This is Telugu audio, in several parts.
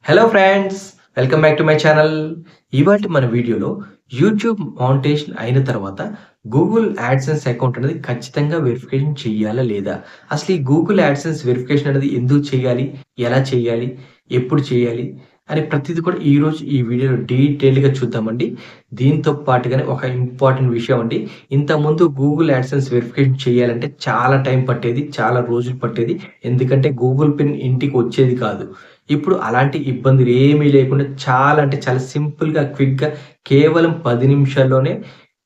Hello friends! Welcome back to my channel. ఇవాల్టి మన వీడియోలో యూట్యూబ్ మానిటైజేషన్ అయిన తర్వాత గూగుల్ యాడ్సెన్స్ అకౌంట్ అనేది ఖచ్చితంగా వెరిఫికేషన్ చేయాలా లేదా? అసలు ఈ గూగుల్ యాడ్సెన్స్ వెరిఫికేషన్ అనేది ఎందుకు చేయాలి? ఎలా చేయాలి? ఎప్పుడు చేయాలి? అని ప్రతిది కూడా ఈరోజు ఈ వీడియోలో డీటెయిల్‌గా చూద్దామండి. దీంతో పాటుగానే ఒక ఇంపార్టెంట్ విషయం అండి. ఇంతకుముందు గూగుల్ యాడ్సెన్స్ వెరిఫికేషన్ చేయాలంటే చాలా టైం పట్టేది. చాలా రోజులు పట్టేది. ఎందుకంటే గూగుల్ పిన్ ఇంటికి వచ్చేది కాదు. ఇప్పుడు అలాంటి ఇబ్బందులు ఏమీ లేకుండా చాలా అంటే చాలా సింపుల్‌గా, క్విక్‌గా కేవలం 10 నిమిషాల్లోనే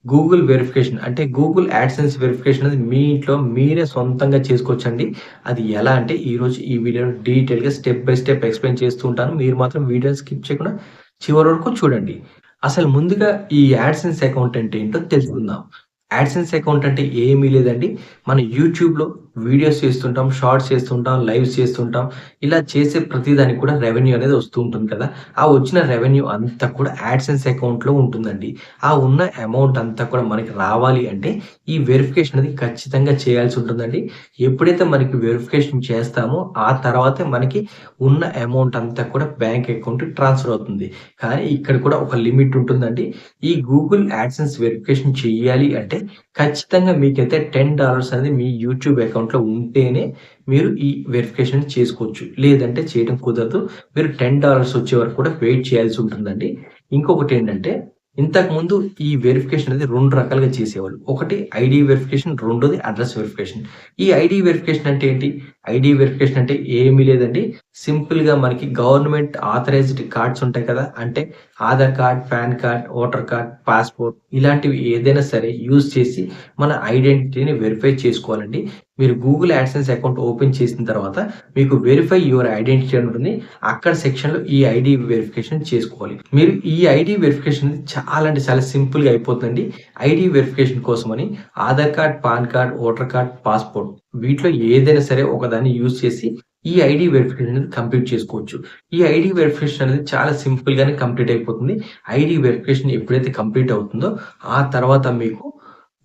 గూగుల్ వెరిఫికేషన్ అంటే గూగుల్ యాడ్‌సెన్స్ వెరిఫికేషన్ అనేది మీ ఇంట్లో మీరే సొంతంగా చేసుకోవచ్చండి. అది ఎలా అంటే ఈరోజు ఈ వీడియోలో డీటెయిల్‌గా స్టెప్ బై స్టెప్ ఎక్స్‌ప్లెయిన్ చేస్తూ ఉంటాను. మీరు మాత్రం వీడియోని స్కిప్ చేయకుండా చివరి వరకు చూడండి. అసలు ముందుగా ఈ యాడ్‌సెన్స్ అకౌంట్ అంటే ఏంటో తెలుసుకుందాం. యాడ్‌సెన్స్ అకౌంట్ అంటే ఏమీ లేదండి. మన యూట్యూబ్‌లో వీడియోస్ చేస్తుంటాం, షార్ట్స్ చేస్తుంటాం, లైవ్స్ చేస్తుంటాం. ఇలా చేసే ప్రతి దానికి కూడా రెవెన్యూ అనేది వస్తూ ఉంటుంది కదా! ఆ వచ్చిన రెవెన్యూ అంతా కూడా యాడ్‌సెన్స్ అకౌంట్‌లో ఉంటుందండి. ఆ ఉన్న అమౌంట్ అంతా కూడా మనకి రావాలి అంటే ఈ వెరిఫికేషన్ అనేది ఖచ్చితంగా చేయాల్సి ఉంటుందండి. ఎప్పుడైతే మనకి వెరిఫికేషన్ చేస్తామో ఆ తర్వాతే మనకి ఉన్న అమౌంట్ అంతా కూడా బ్యాంక్ అకౌంట్‌కి ట్రాన్స్‌ఫర్ అవుతుంది. కానీ ఇక్కడ కూడా ఒక లిమిట్ ఉంటుందండి. ఈ గూగుల్ యాడ్సెన్స్ వెరిఫికేషన్ చెయ్యాలి అంటే ఖచ్చితంగా మీకైతే $10 అనేది మీ యూట్యూబ్ అకౌంట్‌లో ఉంటేనే మీరు ఈ వెరిఫికేషన్ చేసుకోవచ్చు. లేదంటే చేయడం కుదరదు. మీరు $10 వచ్చే వరకు కూడా వెయిట్ చేయాల్సి ఉంటుందండి. ఇంకొకటేంటంటే ఇంతకుముందు ఈ వెరిఫికేషన్ అనేది 2 రకాలుగా చేసేవాళ్ళు. ఒకటి ఐడీ వెరిఫికేషన్, రెండోది అడ్రెస్ వెరిఫికేషన్. ఈ ఐడీ వెరిఫికేషన్ అంటే ఏంటి? ఐడీ వెరిఫికేషన్ అంటే ఏమీ లేదండి. సింపుల్‌గా మనకి గవర్నమెంట్ ఆథరైజ్డ్ కార్డ్స్ ఉంటాయి కదా! అంటే Aadhaar card, PAN card, voter card, passport ఇలాంటివి ఏదైనా సరే యూజ్ చేసి మన ఐడెంటిటీని వెరిఫై చేసుకోవాలండి. మీరు గూగుల్ యాడ్‌సెన్స్ అకౌంట్ ఓపెన్ చేసిన తర్వాత మీకు వెరిఫై యువర్ ఐడెంటిటీ అని ఉంటుంది. అక్కడ సెక్షన్‌లో ఈ ఐడీ వెరిఫికేషన్ చేసుకోవాలి. మీరు ఈ ఐడీ వెరిఫికేషన్ చాలా అంటే చాలా సింపుల్‌గా అయిపోతుందండి. ఐడీ వెరిఫికేషన్ కోసమని Aadhaar card, PAN card, voter card, passport వీటిలో ఏదైనా సరే ఒకదాన్ని యూజ్ చేసి ఈ ఐడీ వెరిఫికేషన్ అనేది కంప్లీట్ చేసుకోవచ్చు. ఈ ఐడీ వెరిఫికేషన్ అనేది చాలా సింపుల్‌గానే కంప్లీట్ అయిపోతుంది. ఐడీ వెరిఫికేషన్ ఎప్పుడైతే కంప్లీట్ అవుతుందో ఆ తర్వాత మీకు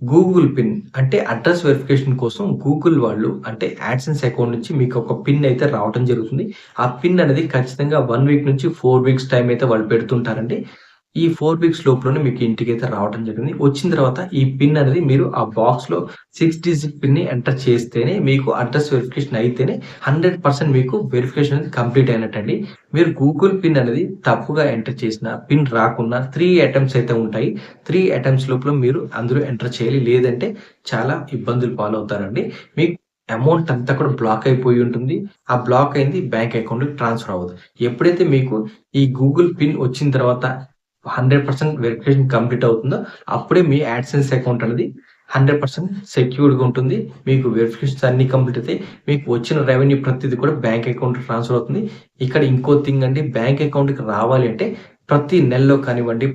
గూగుల్ పిన్ అంటే అడ్రెస్ వెరిఫికేషన్ కోసం గూగుల్ వాళ్ళు అంటే యాడ్సెన్స్ అకౌంట్ నుంచి మీకు ఒక పిన్ అయితే రావటం జరుగుతుంది. ఆ పిన్ అనేది ఖచ్చితంగా 1 వీక్ నుంచి 4 వీక్స్ టైమ్ అయితే వాళ్ళు పెడుతుంటారండి. ఈ 4 వీక్స్ లోపులోనే మీకు ఇంటికైతే రావటం జరిగింది. వచ్చిన తర్వాత ఈ పిన్ అనేది మీరు ఆ బాక్స్‌లో 6 డిజిట్ పిన్‌ని ఎంటర్ చేస్తేనే మీకు అడ్రెస్ వెరిఫికేషన్ అయితేనే 100% మీకు వెరిఫికేషన్ అనేది కంప్లీట్ అయినట్టండి. మీరు గూగుల్ పిన్ అనేది తప్పుగా ఎంటర్ చేసినా, పిన్ రాకున్నా 3 అటెంప్ట్స్ అయితే ఉంటాయి. 3 అటెంప్ట్స్ లోపల మీరు అందులో ఎంటర్ చేయాలి. లేదంటే చాలా ఇబ్బందులు పాలవుతారండి. మీకు అమౌంట్ అంతా కూడా బ్లాక్ అయిపోయి ఉంటుంది. ఆ బ్లాక్ అయింది బ్యాంక్ అకౌంట్‌కి ట్రాన్స్‌ఫర్ అవ్వదు. ఎప్పుడైతే మీకు ఈ గూగుల్ పిన్ వచ్చిన తర్వాత 100% వెరిఫికేషన్ కంప్లీట్ అవుతుందో, అప్పుడే మీ యాడ్సెన్స్ అకౌంట్ అనేది 100% సెక్యూర్డ్‌గా ఉంటుంది. మీకు వెరిఫికేషన్స్ అన్నీ కంప్లీట్ అవుతాయి. మీకు వచ్చిన రెవెన్యూ ప్రతిది కూడా బ్యాంక్ అకౌంట్‌కి ట్రాన్స్‌ఫర్ అవుతుంది. ఇక్కడ ఇంకో థింగ్ అండి బ్యాంక్ అకౌంట్‌కి రావాలి అంటే ప్రతి నెలలో కానివ్వండి,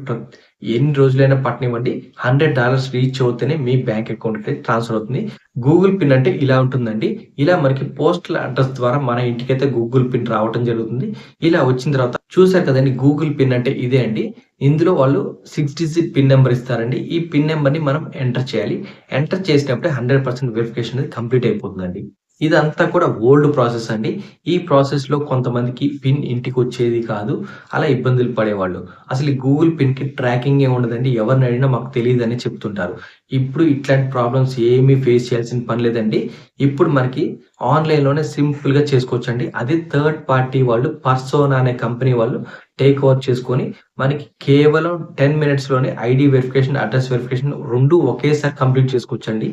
ఎన్ని రోజులైనా పట్టనివ్వండి $100 రీచ్ అవుతేనే మీ బ్యాంక్ అకౌంట్‌కి ట్రాన్స్‌ఫర్ అవుతుంది. గూగుల్ పిన్ అంటే ఇలా ఉంటుందండి. ఇలా మనకి పోస్టల్ అడ్రెస్ ద్వారా మన ఇంటికైతే గూగుల్ పిన్ రావటం జరుగుతుంది. ఇలా వచ్చిన తర్వాత చూసారు కదండీ! గూగుల్ పిన్ అంటే ఇదే అండి. ఇందులో వాళ్ళు 6 డిజిట్ పిన్ నంబర్ ఇస్తారండి. ఈ పిన్ నంబర్‌ని మనం ఎంటర్ చేయాలి. ఎంటర్ చేసినప్పుడే 100% వెరిఫికేషన్ అనేది కంప్లీట్ అయిపోతుందండి. ఇదంతా కూడా ఓల్డ్ ప్రాసెస్ అండి. ఈ ప్రాసెస్‌లో కొంతమందికి పిన్ ఇంటికొచ్చేది కాదు. అలా ఇబ్బందులు పడేవాళ్ళు. అసలు ఈ గూగుల్ పిన్‌కి ట్రాకింగే ఉండదండి. ఎవరిని అడిగినా మాకు తెలీదని చెప్తుంటారు. ఇప్పుడు ఇట్లాంటి ప్రాబ్లమ్స్ ఏమీ ఫేస్ చేయాల్సిన పని లేదండి. ఇప్పుడు మనకి ఆన్‌లైన్‌లోనే సింపుల్‌గా చేసుకోవచ్చండి. అది థర్డ్ పార్టీ వాళ్ళు పర్సోనా అనే కంపెనీ వాళ్ళు టేక్ ఓవర్ చేసుకొని మనకి కేవలం 10 మినిట్స్‌లోనే ఐడీ వెరిఫికేషన్, అడ్రెస్ వెరిఫికేషన్ 2 ఒకేసారి కంప్లీట్ చేసుకోవచ్చండి.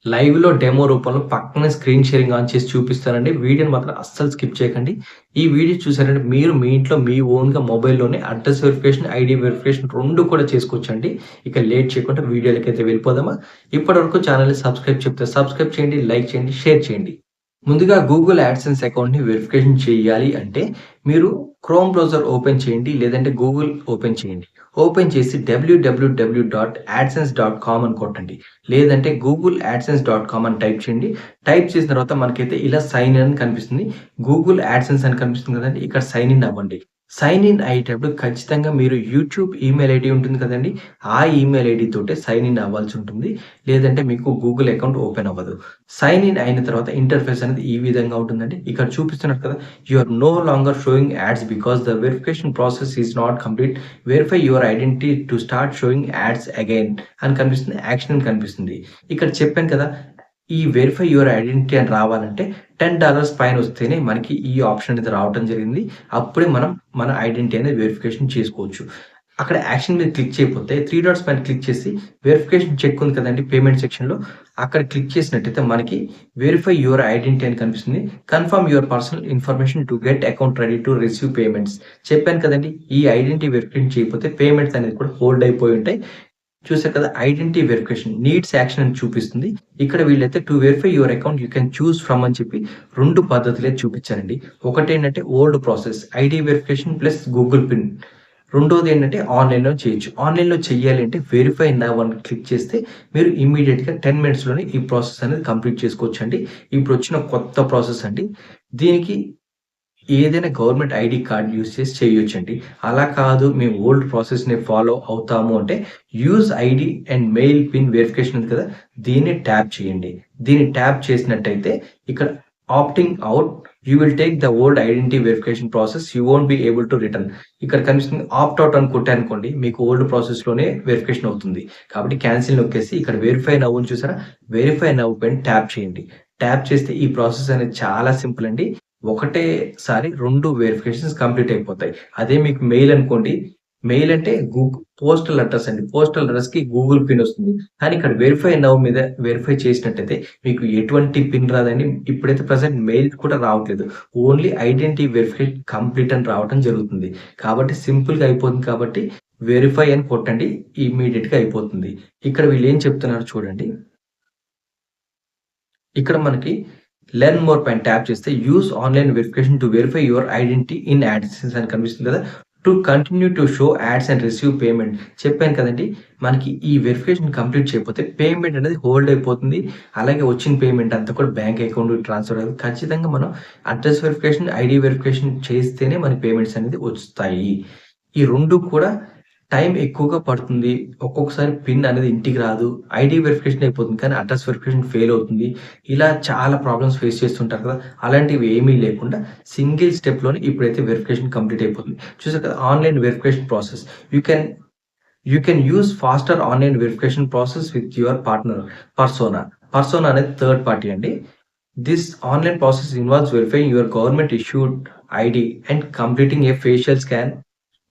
లైవ్‌లో డెమో రూపంలో పక్కనే స్క్రీన్ షేరింగ్ ఆన్ చేసి చూపిస్తానండి. వీడియోని మాత్రం అస్సలు స్కిప్ చేయకండి. ఈ వీడియో చూసారంటే మీరు మీ ఇంట్లో మీ ఓన్‌గా మొబైల్‌లోనే అడ్రెస్ వెరిఫికేషన్, ఐడీ వెరిఫికేషన్ 2 కూడా చేసుకోవచ్చండి. ఇక లేట్ చేయకుండా వీడియోలకైతే వెళ్ళిపోదామా? ఇప్పటివరకు ఛానెల్‌ని సబ్స్క్రైబ్ చేయండి, లైక్ చేయండి, షేర్ చేయండి. ముందుగా గూగుల్ యాడ్సెన్స్ అకౌంట్‌ని వెరిఫికేషన్ చేయాలి అంటే, మీరు క్రోమ్ బ్రౌజర్ ఓపెన్ చేయండి. లేదంటే గూగుల్ ఓపెన్ చేయండి. ఓపెన్ చేసి www.adsense.com అని కొట్టండి. లేదంటే googleadsense.com అని టైప్ చేయండి. టైప్ చేసిన తర్వాత మనకైతే ఇలా సైన్ ఇన్ అని కనిపిస్తుంది. గూగుల్ యాడ్సెన్స్ అని కనిపిస్తుంది కదండీ! ఇక్కడ సైన్ ఇన్ అవ్వండి. సైన్ ఇన్ అయ్యేటప్పుడు ఖచ్చితంగా మీరు యూట్యూబ్ ఈమెయిల్ ఐడీ ఉంటుంది కదండీ! ఆ ఈమెయిల్ ఐడీ తోటే సైన్ ఇన్ అవ్వాల్సుంటుంది. లేదంటే మీకు గూగుల్ అకౌంట్ ఓపెన్ అవ్వదు. సైన్ ఇన్ అయిన తర్వాత ఇంటర్‌ఫేస్ అనేది ఈ విధంగా ఉంటుందండి. ఇక్కడ చూపిస్తున్నారు కదా! You are no longer showing ads because the verification process is not complete. Verify your identity to start showing ads again అని కనిపిస్తుంది. యాక్షన్ అని కనిపిస్తుంది. ఇక్కడ చెప్పాను కదా! ఈ వెరిఫై యువర్ ఐడెంటిటీ అని రావాలంటే $10 పైనొస్తేనే మనకి ఈ ఆప్షన్ అనేది రావటం జరిగింది. అప్పుడే మనం మన ఐడెంటిటీ అనేది వెరిఫికేషన్ చేసుకోవచ్చు. అక్కడ యాక్షన్ మీద క్లిక్ చేయకపోతే 3 డాట్స్ పైన క్లిక్ చేసి వెరిఫికేషన్ చెక్ ఉంది కదండీ! పేమెంట్ సెక్షన్‌లో అక్కడ క్లిక్ చేసినట్టయితే మనకి వెరిఫై యువర్ ఐడెంటిటీ అని కనిపిస్తుంది. Confirm your personal information to get account ready to receive payments. చెప్పాను కదండీ! ఈ ఐడెంటిటీ వెరిఫికేషన్ చేయకపోతే పేమెంట్స్ అనేది కూడా హోల్డ్ అయిపోయి ఉంటాయి. చూసారు కదా! ఐడెంటిటీ వెరిఫికేషన్ నీడ్స్ యాక్షన్ అని చూపిస్తుంది. ఇక్కడ వీళ్ళైతే to verify your account you can choose from అని చెప్పి 2 పద్ధతులే చూపించారండి. ఒకటేంటంటే old process ID verification plus Google PIN. రెండోదేంటంటే ఆన్‌లైన్‌లో చేయొచ్చు. ఆన్‌లైన్‌లో చెయ్యాలి అంటే వెరిఫై నౌ అని క్లిక్ చేస్తే మీరు ఇమ్మీడియేట్‌గా 10 మినిట్స్‌లోనే ఈ ప్రాసెస్ అనేది కంప్లీట్ చేసుకోవచ్చండి. ఇప్పుడొచ్చిన కొత్త ప్రాసెస్ అండి. దీనికి ఏదైనా గవర్నమెంట్ ఐడీ కార్డ్ యూజ్ చేసి చేయొచ్చండి. అలా కాదు మేము ఓల్డ్ ప్రాసెస్‌ని ఫాలో అవుతాము అంటే use ID and mail pin verification ఉంది కదా! దీన్ని ట్యాప్ చేయండి. దీన్ని ట్యాప్ చేసినట్టయితే ఇక్కడ opting out you will take the old identity verification process you won't be able to return. ఇక్కడ కనిపిస్తుంది ఆప్ట్ ఔట్ అని కొట్టారనుకోండి మీకు ఓల్డ్ ప్రాసెస్‌లోనే వెరిఫికేషన్ అవుతుంది. కాబట్టి క్యాన్సిల్ నొక్కేసి ఇక్కడ వెరిఫై నౌ ఉంది చూసారా? వెరిఫై నౌ పైన ట్యాప్ చేయండి. ట్యాప్ చేస్తే ఈ ప్రాసెస్ అనేది చాలా సింపుల్ అండి. ఒకటేసారి 2 వెరిఫికేషన్స్ కంప్లీట్ అయిపోతాయి. అదే మీకు మెయిల్ అనుకోండి. మెయిల్ అంటే పోస్టల్ అడ్రెస్ అండి. పోస్టల్ అడ్రెస్‌కి గూగుల్ పిన్ వస్తుంది. కానీ ఇక్కడ వెరిఫై నౌ మీద వెరిఫై చేసినట్టయితే మీకు ఎటువంటి పిన్ రాదండి. ఇప్పుడైతే ప్రెజెంట్ మెయిల్ కూడా రావట్లేదు. ఓన్లీ ఐడెంటిటీ వెరిఫికేషన్ కంప్లీట్ అని రావటం జరుగుతుంది. కాబట్టి సింపుల్‌గా అయిపోతుంది కాబట్టి వెరిఫై అని కొట్టండి. ఇమ్మీడియేట్‌గా అయిపోతుంది. ఇక్కడ వీళ్ళేం చెప్తున్నారు చూడండి. ఇక్కడ మనకి లెర్న్ మోర్ పైన ట్యాప్ చేస్తే use online verification to verify your identity in AdSense అని కనిపిస్తుంది కదా! To continue to show ads and receive payment. చెప్పాను కదండీ! మనకి ఈ వెరిఫికేషన్ కంప్లీట్ చేయకపోతే పేమెంట్ అనేది హోల్డ్ అయిపోతుంది. అలాగే వచ్చిన పేమెంట్ అంతా కూడా బ్యాంక్ అకౌంట్‌కి ట్రాన్స్‌ఫర్ అవ్వదు. ఖచ్చితంగా మనం అడ్రెస్ వెరిఫికేషన్, ఐడీ వెరిఫికేషన్ చేస్తేనే మనకి పేమెంట్స్ అనేది వస్తాయి. ఈ 2 కూడా టైం ఎక్కువగా పడుతుంది. ఒక్కొక్కసారి పిన్ అనేది ఇంటికి రాదు. ఐడీ వెరిఫికేషన్ అయిపోతుంది. కానీ అడ్రెస్ వెరిఫికేషన్ ఫెయిల్ అవుతుంది. ఇలా చాలా ప్రాబ్లమ్స్ ఫేస్ చేస్తుంటారు కదా! అలాంటివి ఏమీ లేకుండా సింగిల్ స్టెప్‌లోనే ఇప్పుడైతే వెరిఫికేషన్ కంప్లీట్ అయిపోతుంది. చూసారు కదా! Online verification process. You can you can use faster online verification process with your partner Persona. Persona అనేది థర్డ్ పార్టీ అండి. This online process involves verifying your government issued ID and completing a facial scan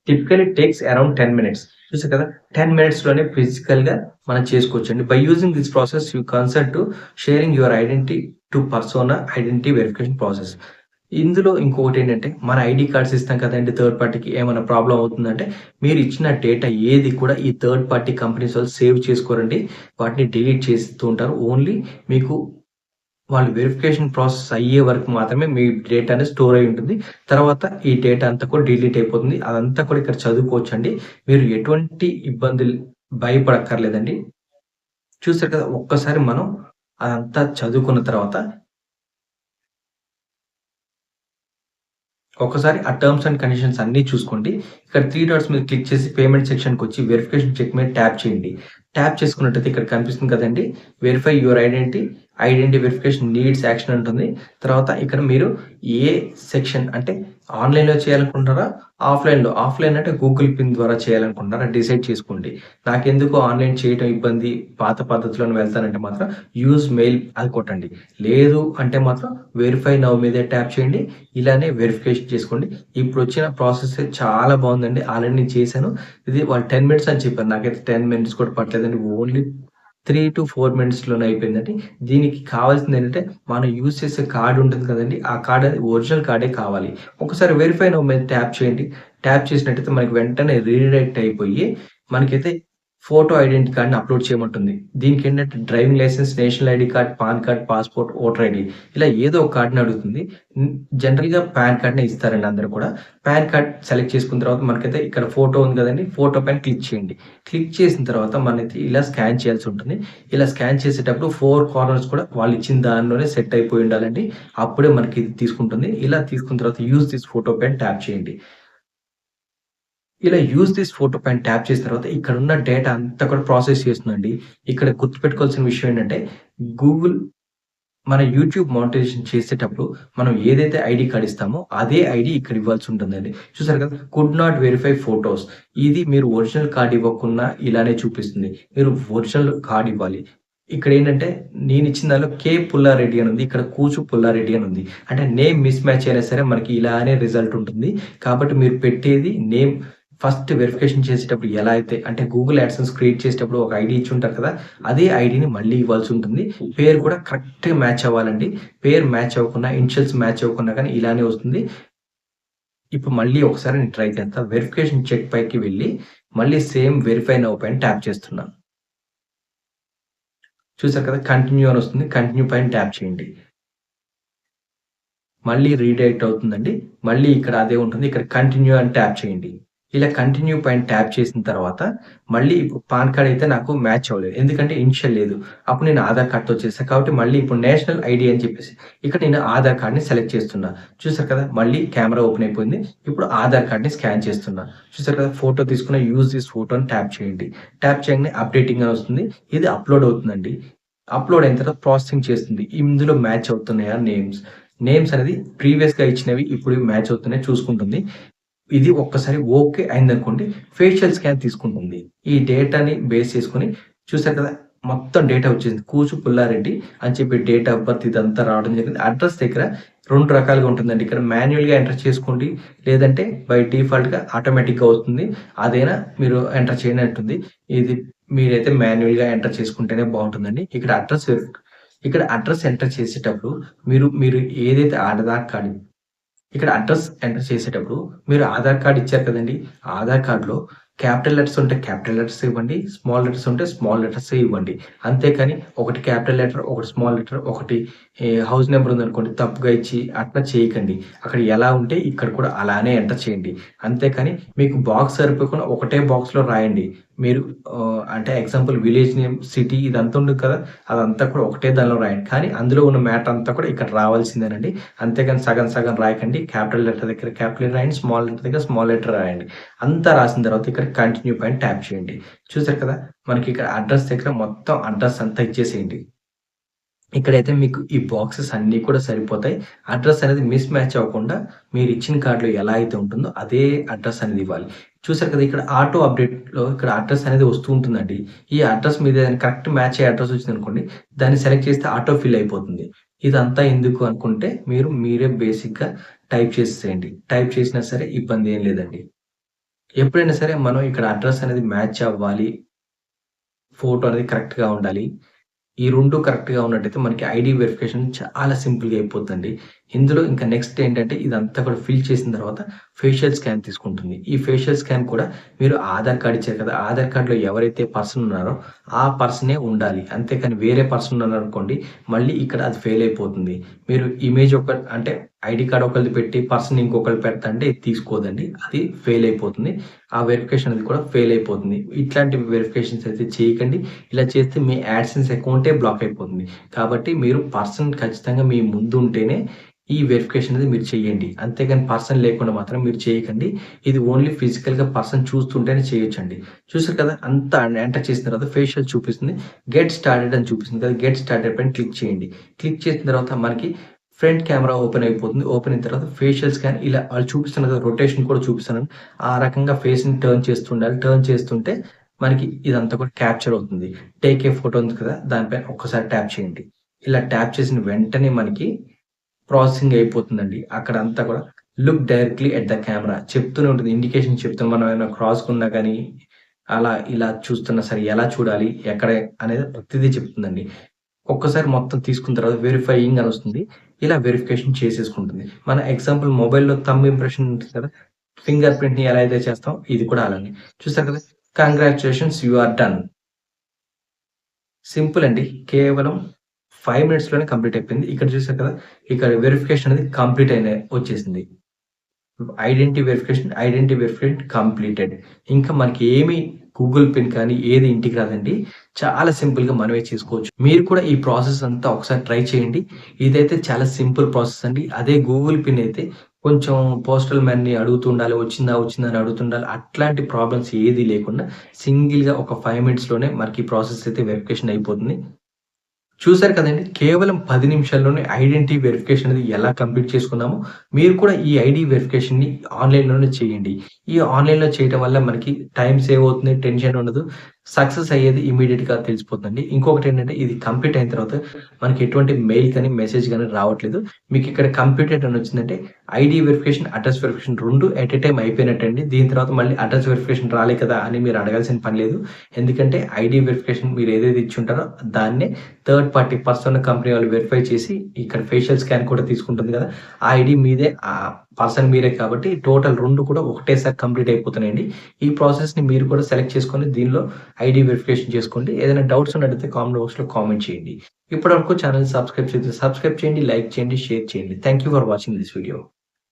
typically takes around 10 minutes. చూసారు కదా! 10 మినిట్స్‌లోనే ఫిజికల్‌గా మనం చేసుకోవచ్చండి. By using this process you consent to sharing your identity to Persona identity verification process. ఇందులో ఇంకొకటేంటంటే మన ఐడీ కార్డ్స్ ఇస్తాం కదండీ థర్డ్ పార్టీకి ఏమైనా ప్రాబ్లమ్ అవుతుందంటే మీరు ఇచ్చిన డేటా ఏది కూడా ఈ థర్డ్ పార్టీ కంపెనీస్ వాళ్ళు సేవ్ చేసుకోరండి. వాటిని డిలీట్ చేస్తూ ఉంటారు. ఓన్లీ మీకు వాళ్ళు వెరిఫికేషన్ ప్రాసెస్ అయ్యే వరకు మాత్రమే మీ డేటా అనేది స్టోర్ అయ్యి ఉంటుంది. తర్వాత ఈ డేటా అంతా కూడా డిలీట్ అయిపోతుంది. అదంతా కూడా ఇక్కడ చదువుకోవచ్చండి. మీరు ఎటువంటి ఇబ్బందులు భయపడక్కర్లేదండి. చూసారు కదా! ఒక్కసారి మనం అదంతా చదువుకున్న తర్వాత ఒకసారి ఆ టర్మ్స్ అండ్ కండిషన్స్ అన్నీ చూసుకోండి. ఇక్కడ 3 డాట్స్ మీద క్లిక్ చేసి పేమెంట్ సెక్షన్‌కొచ్చి వెరిఫికేషన్ చెక్ మీద ట్యాప్ చేయండి. ట్యాప్ చేసుకున్నట్టయితే ఇక్కడ కనిపిస్తుంది కదండీ! Verify your identity, identity verification needs action ఉంటుంది. తర్వాత ఇక్కడ మీరు ఏ సెక్షన్ అంటే ఆన్‌లైన్‌లో చేయాలనుకుంటున్నారా? ఆఫ్‌లైన్ అంటే గూగుల్ పిన్ ద్వారా చేయాలనుకుంటున్నారా? డిసైడ్ చేసుకోండి. నాకెందుకు ఆన్‌లైన్ చేయటం ఇబ్బంది, పాత పద్ధతిలోనే వెళ్తానంటే మాత్రం యూజ్ మెయిల్ అది కొట్టండి. లేదు అంటే మాత్రం వెరిఫై నౌ మీదే ట్యాప్ చేయండి. ఇలానే వెరిఫికేషన్ చేసుకోండి. ఇప్పుడొచ్చిన ప్రాసెస్ చాలా బావుందండి. ఆల్రెడీ నేను చేశాను. ఇది వాళ్ళు 10 మినిట్స్ అని చెప్పారు. నాకైతే 10 మినిట్స్ కూడా పట్టలేదండి. ఓన్లీ 3-4 మినిట్స్‌లోనే అయిపోయిందండి. దీనికి కావాల్సిందేంటంటే మనం యూజ్ చేసే కార్డ్ ఉంటుంది కదండీ! ఆ కార్డ్ అనేది ఒరిజినల్ కార్డే కావాలి. ఒకసారి వెరిఫై నౌ మీద ట్యాప్ చేయండి. ట్యాప్ చేసినట్టయితే మనకి వెంటనే రీడైరెక్ట్ అయిపోయి మనకైతే ఫోటో ఐడెంటిటీ కార్డ్‌ని అప్‌లోడ్ చేయమంటుంది. దీనికేంటంటే driving licence, national ID card, PAN card, passport, voter ID ఇలా ఏదో ఒక కార్డ్‌ని అడుగుతుంది. జనరల్‌గా పాన్ కార్డ్‌నే ఇస్తారండి అందరూ కూడా. పాన్ కార్డ్ సెలెక్ట్ చేసుకున్న తర్వాత మనకైతే ఇక్కడ ఫోటో ఉంది కదండీ! ఫోటో పైన క్లిక్ చేయండి. క్లిక్ చేసిన తర్వాత మనైతే ఇలా స్కాన్ చేయాల్సి ఉంటుంది. ఇలా స్కాన్ చేసేటప్పుడు 4 కార్నర్స్ కూడా వాళ్ళు ఇచ్చిన దానిలోనే సెట్ అయిపోయి ఉండాలండి. అప్పుడే మనకి ఇది తీసుకుంటుంది. ఇలా తీసుకున్న తర్వాత యూజ్ దిస్ ఫోటో పైన ట్యాప్ చేయండి. ఇలా యూజ్ దిస్ ఫోటో పైన ట్యాప్ చేసిన తర్వాత ఇక్కడున్న డేటా అంతా కూడా ప్రాసెస్ చేస్తుందండి. ఇక్కడ గుర్తుపెట్టుకోవాల్సిన విషయం ఏంటంటే, గూగుల్ మన యూట్యూబ్ మానిటైజేషన్ చేసేటప్పుడు మనం ఏదైతే ఐడీ కార్డ్ ఇస్తామో అదే ఐడీ ఇక్కడ ఇవ్వాల్సి ఉంటుందండి. చూసారు కదా! Could not verify photos. ఇది మీరు ఒరిజినల్ కార్డ్ ఇవ్వకున్నా ఇలానే చూపిస్తుంది. మీరు ఒరిజినల్ కార్డ్ ఇవ్వాలి. ఇక్కడేంటంటే నేనిచ్చిన దాంట్లో కే పుల్లారెడ్డి అని ఉంది. ఇక్కడ కూచు పుల్లారెడ్డి అని ఉంది. అంటే నేమ్ మిస్ మ్యాచ్ అయినా సరే మనకి ఇలానే రిజల్ట్ ఉంటుంది. కాబట్టి మీరు పెట్టేది నేమ్ ఫస్ట్ వెరిఫికేషన్ చేసేటప్పుడు ఎలా అయితే అంటే గూగుల్ యాడ్సెన్స్ క్రియేట్ చేసేటప్పుడు ఒక ఐడీ ఇచ్చుంటారు కదా! అదే ఐడీని మళ్ళీ ఇవ్వాల్సి ఉంటుంది. పేరు కూడా కరెక్ట్‌గా మ్యాచ్ అవ్వాలండి. పేరు మ్యాచ్ అవ్వకున్నా, ఇనిషియల్స్ మ్యాచ్ అవ్వకున్నా కానీ ఇలానే వస్తుంది. ఇప్పుడు మళ్ళీ ఒకసారి నేను ట్రై చేస్తా. వెరిఫికేషన్ చెక్ పైకి వెళ్ళి మళ్ళీ సేమ్ వెరిఫై నౌ పైన ట్యాప్ చేస్తున్నాను. చూసారు కదా! కంటిన్యూ అని వస్తుంది. కంటిన్యూ పైన ట్యాప్ చేయండి. మళ్ళీ రీడైరెక్ట్ అవుతుందండి. మళ్ళీ ఇక్కడ అదే ఉంటుంది. ఇక్కడ కంటిన్యూ అని ట్యాప్ చేయండి. ఇలా కంటిన్యూ పైన ట్యాప్ చేసిన తర్వాత మళ్ళీ ఇప్పుడు పాన్ కార్డ్ అయితే నాకు మ్యాచ్ అవ్వలేదు. ఎందుకంటే ఇనిషియల్ లేదు. అప్పుడు నేను ఆధార్ కార్డ్‌తో చేశా. కాబట్టి మళ్ళీ ఇప్పుడు నేషనల్ ఐడీ అని చెప్పేసి ఇక్కడ నేను ఆధార్ కార్డ్‌ని సెలెక్ట్ చేస్తున్నా. చూసారు కదా! మళ్ళీ కెమెరా ఓపెన్ అయిపోయింది. ఇప్పుడు ఆధార్ కార్డ్‌ని స్కాన్ చేస్తున్నా. చూసారు కదా! ఫోటో తీసుకున్న యూజ్ దిస్ ఫోటో అని ట్యాప్ చేయండి. ట్యాప్ చేయంగానే అప్డేటింగ్ అని వస్తుంది. ఇది అప్‌లోడ్ అవుతుందండి. అప్‌లోడ్ అయిన తర్వాత ప్రాసెసింగ్ చేస్తుంది. ఇందులో మ్యాచ్ అవుతున్నాయా నేమ్స్. నేమ్స్ అనేది ప్రీవియస్‌గా ఇచ్చినవి ఇప్పుడు మ్యాచ్ అవుతున్నాయా చూసుకుంటుంది. ఇది ఒక్కసారి ఓకే అయిందనుకోండి, ఫేషియల్ స్కాన్ తీసుకుంటుంది. ఈ డేటాని బేస్ చేసుకొని చూసారు కదా! మొత్తం డేటా వచ్చేసింది. కూచు పుల్లారెడ్డి అని చెప్పి డేట్ ఆఫ్ బర్త్ ఇదంతా రావడం జరిగింది. అడ్రెస్ దగ్గర 2 రకాలుగా ఉంటుందండి. ఇక్కడ మాన్యుయల్‌గా ఎంటర్ చేసుకోండి. లేదంటే బై డిఫాల్ట్‌గా ఆటోమేటిక్‌గా వస్తుంది. అదైనా మీరు ఎంటర్ చేయండి అంటుంది. ఇది మీరైతే మాన్యుయల్‌గా ఎంటర్ చేసుకుంటేనే బావుంటుందండి. ఇక్కడ అడ్రెస్ ఎంటర్ చేసేటప్పుడు మీరు మీరు ఏదైతే ఆధార్ కార్డ్ ఇక్కడ అడ్రెస్ ఎంటర్ చేసేటప్పుడు మీరు ఆధార్ కార్డ్ ఇచ్చారు కదండీ! ఆధార్ కార్డ్‌లో క్యాపిటల్ లెటర్స్ ఉంటే క్యాపిటల్ లెటర్స్ ఇవ్వండి. స్మాల్ లెటర్స్ ఉంటే స్మాల్ లెటర్సే ఇవ్వండి. అంతేకాని ఒకటి క్యాపిటల్ లెటర్, ఒకటి స్మాల్ లెటర్, ఒకటి హౌస్ నంబర్ ఉందనుకోండి తప్పుగా ఇచ్చి అట్లా చేయకండి. అక్కడ ఎలా ఉంటే ఇక్కడ కూడా అలానే ఎంటర్ చేయండి. అంతేకాని మీకు బాక్స్ సరిపోకుండా ఒకటే బాక్స్‌లో రాయండి. మీరు అంటే ఎగ్జాంపుల్ విలేజ్ నేమ్, సిటీ ఇదంతా ఉంటుంది కదా! అదంతా కూడా ఒకటే దానిలో రాయండి. కానీ అందులో ఉన్న మ్యాటర్ అంతా కూడా ఇక్కడ రావాల్సిందేనండి. అంతేగాని సగం సగం రాయకండి. క్యాపిటల్ లెటర్ దగ్గర క్యాపిటల్ లెటర్ రాయండి. స్మాల్ లెటర్ దగ్గర స్మాల్ లెటర్ రాయండి. అంతా రాసిన తర్వాత ఇక్కడ కంటిన్యూ పైన ట్యాప్ చేయండి. చూసారు కదా! మనకి ఇక్కడ అడ్రెస్ దగ్గర మొత్తం అడ్రెస్ అంతా ఇచ్చేసేయండి. ఇక్కడైతే మీకు ఈ బాక్సెస్ అన్నీ కూడా సరిపోతాయి. అడ్రెస్ అనేది మిస్ మ్యాచ్ అవ్వకుండా మీరిచ్చిన కార్డ్‌లో ఎలా అయితే ఉంటుందో అదే అడ్రెస్ అనేది ఇవ్వాలి. చూసారు కదా! ఇక్కడ ఆటో అప్‌డేట్‌లో ఇక్కడ అడ్రెస్ అనేది వస్తూ ఉంటుందండి. ఈ అడ్రెస్ మీద ఏదైనా కరెక్ట్ మ్యాచ్ అయ్యే అడ్రెస్ వచ్చిందనుకోండి, దాన్ని సెలెక్ట్ చేస్తే ఆటో ఫిల్ అయిపోతుంది. ఇదంతా ఎందుకు అనుకుంటే మీరే బేసిక్‌గా టైప్ చేసేసేయండి. టైప్ చేసినా సరే ఇబ్బంది ఏం లేదండి. ఎప్పుడైనా సరే మనం ఇక్కడ అడ్రెస్ అనేది మ్యాచ్ అవ్వాలి. ఫోటో అనేది కరెక్ట్‌గా ఉండాలి. ఈ 2 కరెక్ట్‌గా ఉన్నట్టయితే మనకి ఐడీ వెరిఫికేషన్ చాలా సింపుల్‌గా అయిపోద్దండి. ఇందులో ఇంకా నెక్స్ట్ ఏంటంటే ఇదంతా కూడా ఫిల్ చేసిన తర్వాత ఫేషియల్ స్కాన్ తీసుకుంటుంది. ఈ ఫేషియల్ స్కాన్ కూడా మీరు ఆధార్ కార్డ్ ఇచ్చారు కదా! ఆధార్ కార్డ్‌లో ఎవరైతే పర్సన్ ఉన్నారో ఆ పర్సనే ఉండాలి. అంతేకాని వేరే పర్సన్ ఉన్నారనుకోండి మళ్ళీ ఇక్కడ అది ఫెయిల్ అయిపోతుంది. మీరు ఇమేజ్ అంటే ఐడీ కార్డ్ ఒకళ్ళది పెట్టి పర్సన్ ఇంకొకళ్ళు పెడతంటే ఇది తీసుకోదండి. అది ఫెయిల్ అయిపోతుంది. ఆ వెరిఫికేషన్ అనేది కూడా ఫెయిల్ అయిపోతుంది. ఇట్లాంటి వెరిఫికేషన్స్ అయితే చేయకండి. ఇలా చేస్తే మీ యాడ్సెన్స్ అకౌంటే బ్లాక్ అయిపోతుంది. కాబట్టి మీరు పర్సన్ ఖచ్చితంగా మీ ముందు ఉంటేనే ఈ వెరిఫికేషన్ అనేది మీరు చేయండి. అంతేగాని పర్సన్ లేకుండా మాత్రం మీరు చేయకండి. ఇది ఓన్లీ ఫిజికల్‌గా పర్సన్ చూస్తుంటేనే చేయొచ్చండి. చూసారు కదా! అంతా ఎంటర్ చేసిన తర్వాత ఫేషియల్ చూపిస్తుంది. గెట్ స్టార్టెడ్ అని చూపిస్తుంది కదా! గెట్ స్టార్టెడ్ పైన క్లిక్ చేయండి. క్లిక్ చేసిన తర్వాత మనకి ఫ్రంట్ కెమెరా ఓపెన్ అయిపోతుంది. ఓపెన్ అయిన తర్వాత ఫేషియల్ స్కాన్ ఇలా వాళ్ళు చూపిస్తున్నారు కదా! రొటేషన్ కూడా చూపిస్తున్నాను. ఆ రకంగా ఫేస్‌ని టర్న్ చేస్తుండాలి. టర్న్ చేస్తుంటే మనకి ఇదంతా కూడా క్యాప్చర్ అవుతుంది. టేక్ ఏ ఫోటో ఉంది కదా! దానిపైన ఒక్కసారి ట్యాప్ చేయండి. ఇలా ట్యాప్ చేసిన వెంటనే మనకి ప్రాసెసింగ్ అయిపోతుందండి. అక్కడంతా కూడా look directly at the camera చెప్తూనే ఉంటుంది. ఇండికేషన్ చెప్తుంది. మనం ఏమైనా క్రాస్‌గున్నా గాని, అలా ఇలా చూస్తున్నా సరే ఎలా చూడాలి? ఎక్కడ అనేది ప్రతిదీ చెప్తుందండి. ఒక్కసారి మొత్తం తీసుకున్న తర్వాత వెరిఫైయింగ్ అని వస్తుంది. ఇలా వెరిఫికేషన్ చేసేసుకుంటుంది. మన ఎగ్జాంపుల్ మొబైల్‌లో థంబ్ ఇంప్రెషన్ ఉంటుంది కదా! ఫింగర్ ప్రింట్‌ని ఎలా అయితే చేస్తాం ఇది కూడా అలానే. చూసారు కదా! Congratulations you are done. Simple అండి. కేవలం 5 మినిట్స్‌లోనే కంప్లీట్ అయిపోయింది. ఇక్కడ చూసారు కదా! ఇక్కడ వెరిఫికేషన్ అనేది కంప్లీట్ వచ్చేసింది. Identity verification completed. ఇంకా మనకి ఏమి గూగుల్ పిన్ కానీ ఏది ఇంటికి రాదండి. చాలా సింపుల్‌గా మనమే చేసుకోవచ్చు. మీరు కూడా ఈ ప్రాసెస్ అంతా ఒకసారి ట్రై చేయండి. ఇదైతే చాలా సింపుల్ ప్రాసెస్ అండి. అదే గూగుల్ పిన్ అయితే కొంచెం పోస్టల్ మ్యాన్‌ని అడుగుతుండాలి. వచ్చిందా? వచ్చిందా? అని అడుగుతుండాలి. అట్లాంటి ప్రాబ్లమ్స్ ఏది లేకుండా సింగిల్‌గా ఒక 5 మినిట్స్‌లోనే మనకి ఈ ప్రాసెస్ అయితే వెరిఫికేషన్ అయిపోతుంది. చూసారు కదండీ! కేవలం 10 నిమిషాల్లోనే ఐడెంటిటీ వెరిఫికేషన్ అనేది ఎలా కంప్లీట్ చేసుకున్నామో, మీరు కూడా ఈ ఐడీ వెరిఫికేషన్‌ని ఆన్‌లైన్‌లోనే చేయండి. ఈ ఆన్‌లైన్‌లో చేయటం వల్ల మనకి టైమ్ సేవ్ అవుతుంది. టెన్షన్ ఉండదు. సక్సెస్ అయ్యేది ఇమ్మీడియేట్‌గా తెలిసిపోతుందండి. ఇంకొకటేంటంటే ఇది కంప్లీట్ అయిన తర్వాత మనకి ఎటువంటి మెయిల్ కానీ, మెసేజ్ గాని రావట్లేదు. మీకిక్కడ కంప్లీటెడ్ అని వచ్చిందంటే ID verification, address verification 2 at a time అయిపోయినట్టండి. దీని తర్వాత మళ్ళీ అడ్రెస్ వెరిఫికేషన్ రాలే కదా! అని మీరు అడగాల్సిన పని లేదు. ఎందుకంటే ఐడీ వెరిఫికేషన్ మీరు ఏదైతే ఇచ్చుంటారో దాన్నే థర్డ్ పార్టీ పర్సన్ కంపెనీ వాళ్ళు వెరిఫై చేసి ఇక్కడ ఫేషియల్ స్కాన్ కూడా తీసుకుంటుంది కదా! ఆ ఐడీ మీదే పర్సన్ మీరే కాబట్టి టోటల్ 2 కూడా ఒకటేసారి కంప్లీట్ అయిపోతున్నాయండి. ఈ ప్రాసెస్‌ని మీరు కూడా సెలెక్ట్ చేసుకొని దీనిలో ఐడీ వెరిఫికేషన్ చేసుకోండి. ఏదైనా డౌట్స్ ఉన్నట్టయితే కామెంట్ బాక్స్‌లో కామెంట్ చేయండి. ఇప్పటివరకు ఛానెల్‌ని సబ్స్క్రైబ్ చేయండి, లైక్ చేయండి, షేర్ చేయండి. Thank you for watching this video.